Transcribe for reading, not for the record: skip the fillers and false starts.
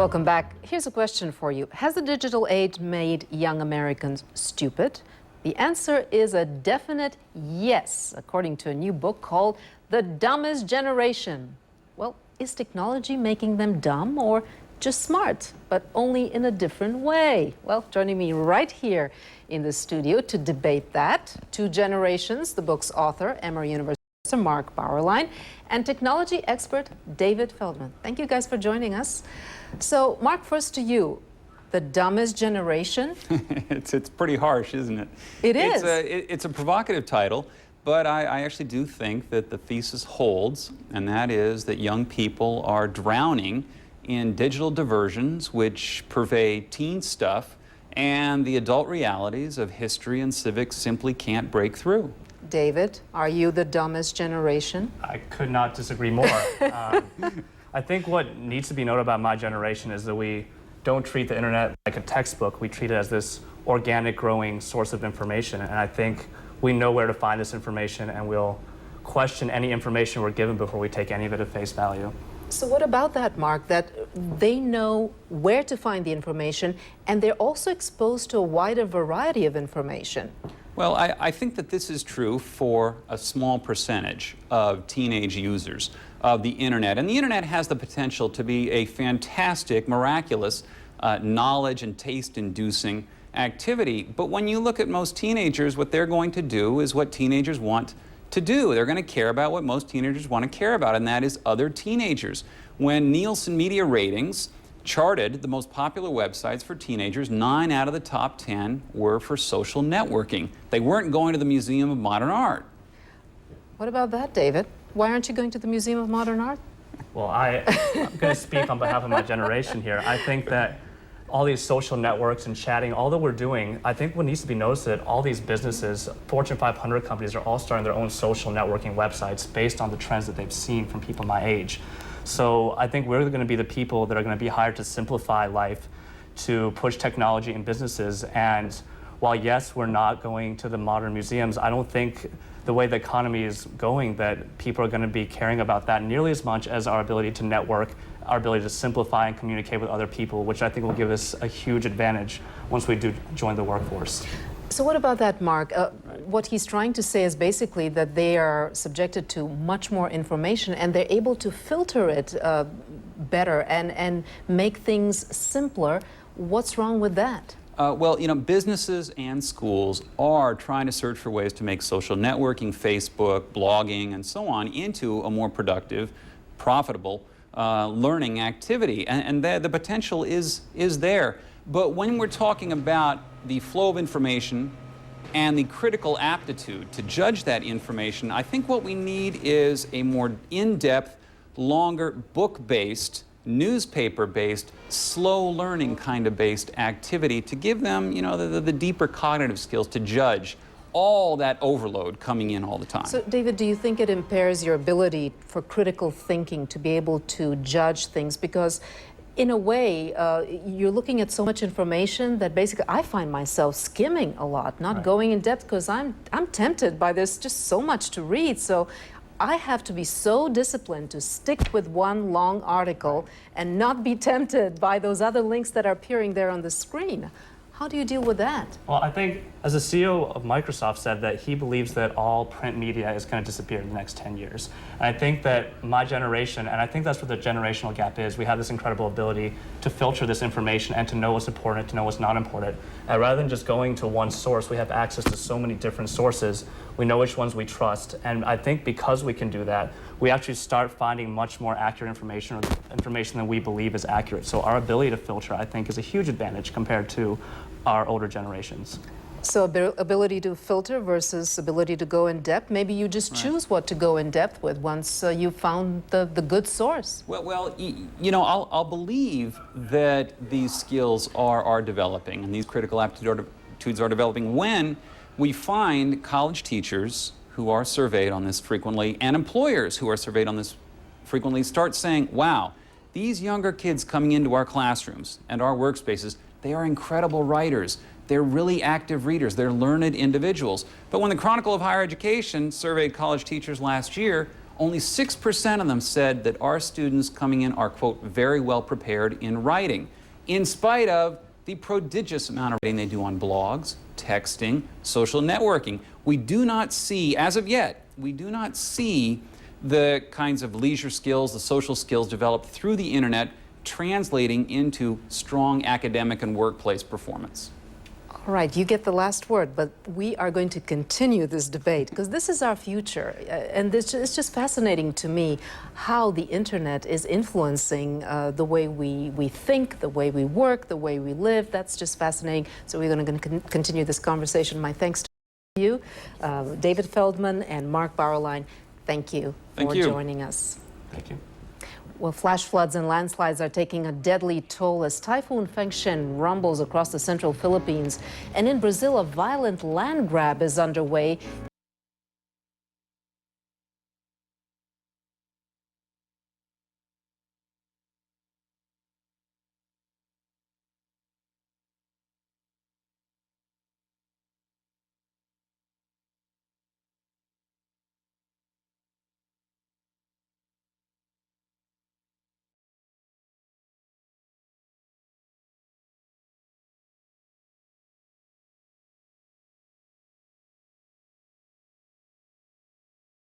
Welcome back. Here's a question for you. Has the digital age made young Americans stupid? The answer is a definite yes, according to a new book called The Dumbest Generation. Well, is technology making them dumb or just smart, but only in a different way? Well, joining me right here in the studio to debate that, Two Generations, the book's author, Emory University Professor Mark Bauerlein, and technology expert David Feldman. Thank you guys for joining us. So, Mark, first to you. The dumbest generation? It's pretty harsh, isn't it? It is. It's a provocative title, but I actually do think that the thesis holds, and that is that young people are drowning in digital diversions which pervade teen stuff, and the adult realities of history and civics simply can't break through. David, are you the dumbest generation? I could not disagree more. I think what needs to be noted about my generation is that we don't treat the internet like a textbook. We treat it as this organic, growing source of information. And I think we know where to find this information, and we'll question any information we're given before we take any of it at face value. So what about that, Mark, that they know where to find the information, and they're also exposed to a wider variety of information? Well, I think that this is true for a small percentage of teenage users of the internet. And the internet has the potential to be a fantastic, miraculous, knowledge and taste-inducing activity. But when you look at most teenagers, what they're going to do is what teenagers want to do. They're going to care about what most teenagers want to care about, and that is other teenagers. When Nielsen Media Ratings charted the most popular websites for teenagers, 9 out of the top 10 were for social networking. They weren't going to the Museum of Modern Art. What about that, David? Why aren't you going to the Museum of Modern Art? Well, I'm going to speak on behalf of my generation here. I think that all these social networks and chatting, all that we're doing, I think what needs to be noticed is that all these businesses, Fortune 500 companies, are all starting their own social networking websites based on the trends that they've seen from people my age. So I think we're going to be the people that are going to be hired to simplify life, to push technology in businesses. And while, yes, we're not going to the modern museums, I don't think the way the economy is going that people are going to be caring about that nearly as much as our ability to network, our ability to simplify and communicate with other people, which I think will give us a huge advantage once we do join the workforce. So what about that, Mark? What he's trying to say is basically that they are subjected to much more information, and they're able to filter it better and make things simpler. What's wrong with that? Well, you know, businesses and schools are trying to search for ways to make social networking, Facebook, blogging, and so on into a more productive, profitable learning activity. And the potential is there. But when we're talking about the flow of information and the critical aptitude to judge that information, I think what we need is a more in-depth, longer, book-based, newspaper-based, slow learning kind of based activity to give them, you know, the deeper cognitive skills to judge all that overload coming in all the time. So, David, do you think it impairs your ability for critical thinking to be able to judge things? Because in a way, you're looking at so much information that basically I find myself skimming a lot, not going in depth, because I'm tempted by there's just so much to read. So I have to be so disciplined to stick with one long article and not be tempted by those other links that are appearing there on the screen. How do you deal with that? Well, I think as the CEO of Microsoft said that he believes that all print media is going to disappear in the next 10 years. And I think that my generation, and I think that's what the generational gap is, we have this incredible ability to filter this information and to know what's important, to know what's not important. And rather than just going to one source, we have access to so many different sources. We know which ones we trust. And I think because we can do that, we actually start finding much more accurate information, or information that we believe is accurate. So our ability to filter, I think, is a huge advantage compared to our older generations. So ability to filter versus ability to go in depth. Maybe you just choose what to go in depth with once you found the good source. Well, you know, I'll believe that these skills are developing and these critical aptitudes are developing when we find college teachers who are surveyed on this frequently and employers who are surveyed on this frequently start saying, wow, these younger kids coming into our classrooms and our workspaces, they are incredible writers. They're really active readers. They're learned individuals. But when the Chronicle of Higher Education surveyed college teachers last year, only 6% of them said that our students coming in are, quote, very well prepared in writing, in spite of the prodigious amount of writing they do on blogs, texting, social networking. We do not see, as of yet, we do not see the kinds of leisure skills, the social skills developed through the internet translating into strong academic and workplace performance. All right, you get the last word, but we are going to continue this debate because this is our future. And it's just fascinating to me how the internet is influencing the way we think, the way we work, the way we live. That's just fascinating. So we're going to continue this conversation. My thanks to you, David Feldman and Mark Bauerlein. Thank you for joining us. Thank you. Well, flash floods and landslides are taking a deadly toll as Typhoon Fengshen rumbles across the central Philippines. And in Brazil, a violent land grab is underway